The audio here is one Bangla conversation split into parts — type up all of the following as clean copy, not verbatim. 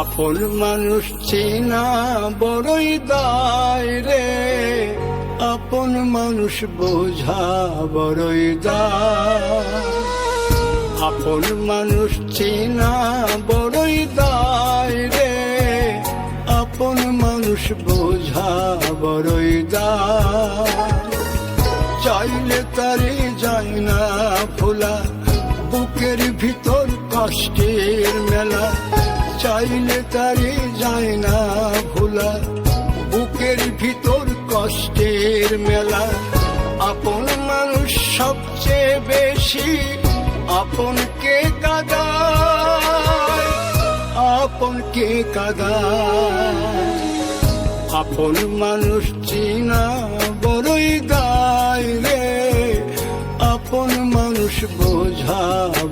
আপন মানুষ চেনা বড়ই দায় রে, আপন মানুষ বোঝা বড়ই দায়। আপন মানুষ চেনা বড়ই দায় রে, আপন মানুষ বোঝা বড়ই দায়। চাইলে তারে যায় না ভোলা, বুকের ভিতর কষ্টের মেলা। চাইলে তারে যায় না ভোলা, বুকের ভিতর কষ্টের মেলা। আপন মানুষ সবচেয়ে বেশি আপনকে কাঁদায়, আপনকে কাঁদায়। আপন মানুষ চিনা বড়ই দায় রে, আপন মানুষ বোঝা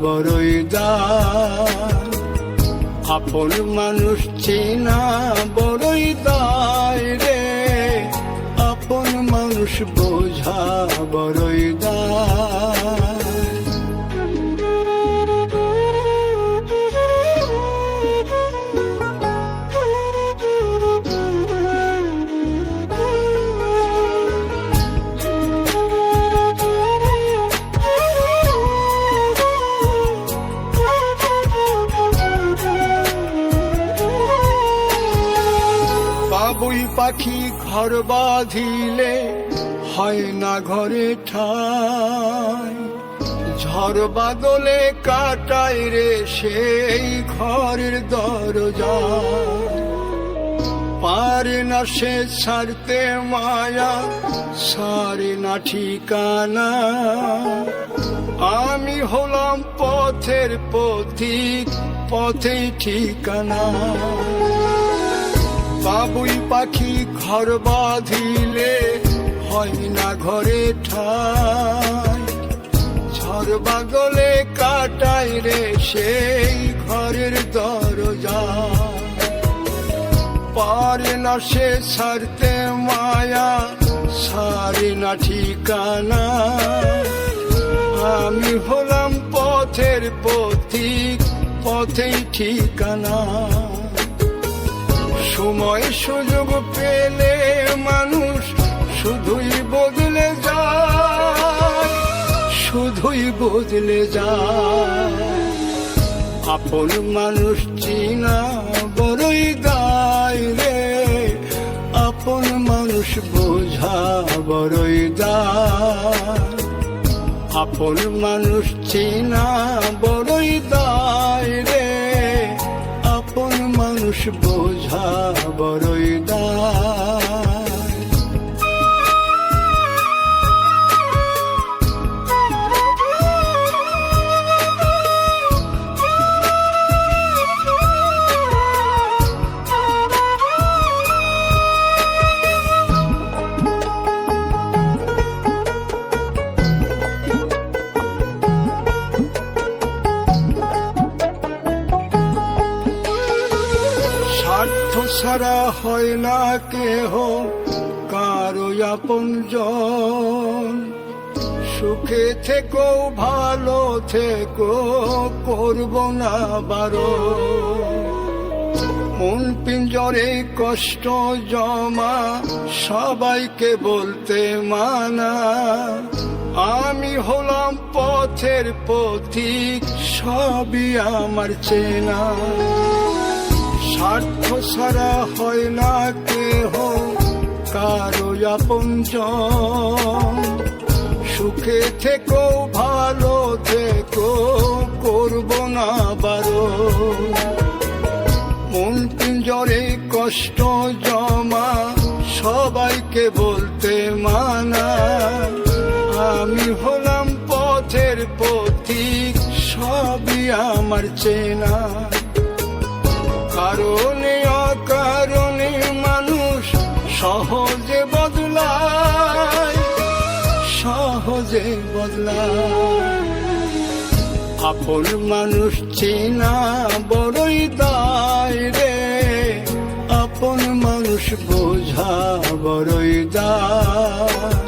বড়ই দায়। আপন মানুষ চেনা বড়ই দায় রে, আপন মানুষ বোঝা বড়ই দায়। বাবুই পাখি ঘর বাঁধিলে হয় না ঘরে ঠাই, ঝড় বাদলে কাটায় রে সেই ঘরের দরজা। পারে না সে ছাড়তে মায়া, সারে না ঠিকানা। আমি হলাম পথের পথিক, পথেই ঠিকানা। বাবুই পাখি ঘর বাঁধিলে হয় না ঘরে ঠাই, ঝড় বাদলে কাটায় রে সেই ঘরের দরজা। পারে না সে ছাড়তে মায়া, সারে না ঠিকানা। আমি হলাম পথের পথিক, পথেই ঠিকানা। সময় সুযোগ পেলে মানুষ শুধুই বদলে যায়, শুধুই বদলে যায়। আপন মানুষ চিনা বড়ই দায় রে, আপন মানুষ বোঝা বড়ই দায়। আপন মানুষ চিনা বড়ই দায় রে, আপন মানুষ বোঝা বড়ই দায়। স্বার্থ ছাড়া হয় না কেহ কারো আপনজন। সুখে থেকো ভালো থেকো, করব না বারণ। মন পিঞ্জরে কষ্ট জমা, সবাইকে বলতে মানা। আমি হলাম পথের পথিক, সবই আমার চেনা। স্বার্থ ছাড়া হয় না কেহ কারো আপনজন। সুখে থেকো ভালো থেকো, করব না বারণ। মন পিঞ্জরে কষ্ট জমা, সবাইকে বলতে মানা। আমি হলাম পথের পথিক, সবই আমার চেনা। কারণে অকারণে মানুষ সহজে বদলায়, সহজে বদলায়। আপন মানুষ চেনা বড়ই দায় রে, আপন মানুষ বোঝা বড়ই দায়।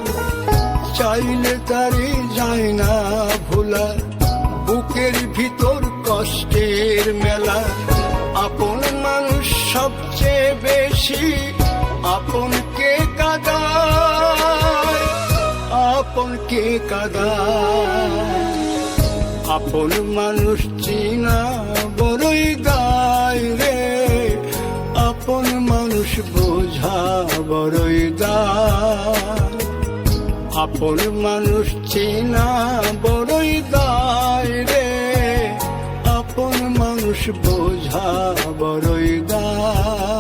চাইলে তারে যায় না ভোলা, বুকের ভিতর কষ্টের মেলা। আপন মানুষ বেশি আপনকে কাদায়, আপনকে কাদায়। আপন মানুষ চিনা বড়ই দায় রে, আপন মানুষ বোঝা বড়ই দায়। আপন মানুষ চিনা বড়ই দায় রে, আপন মানুষ বোঝা বড়ই দায়।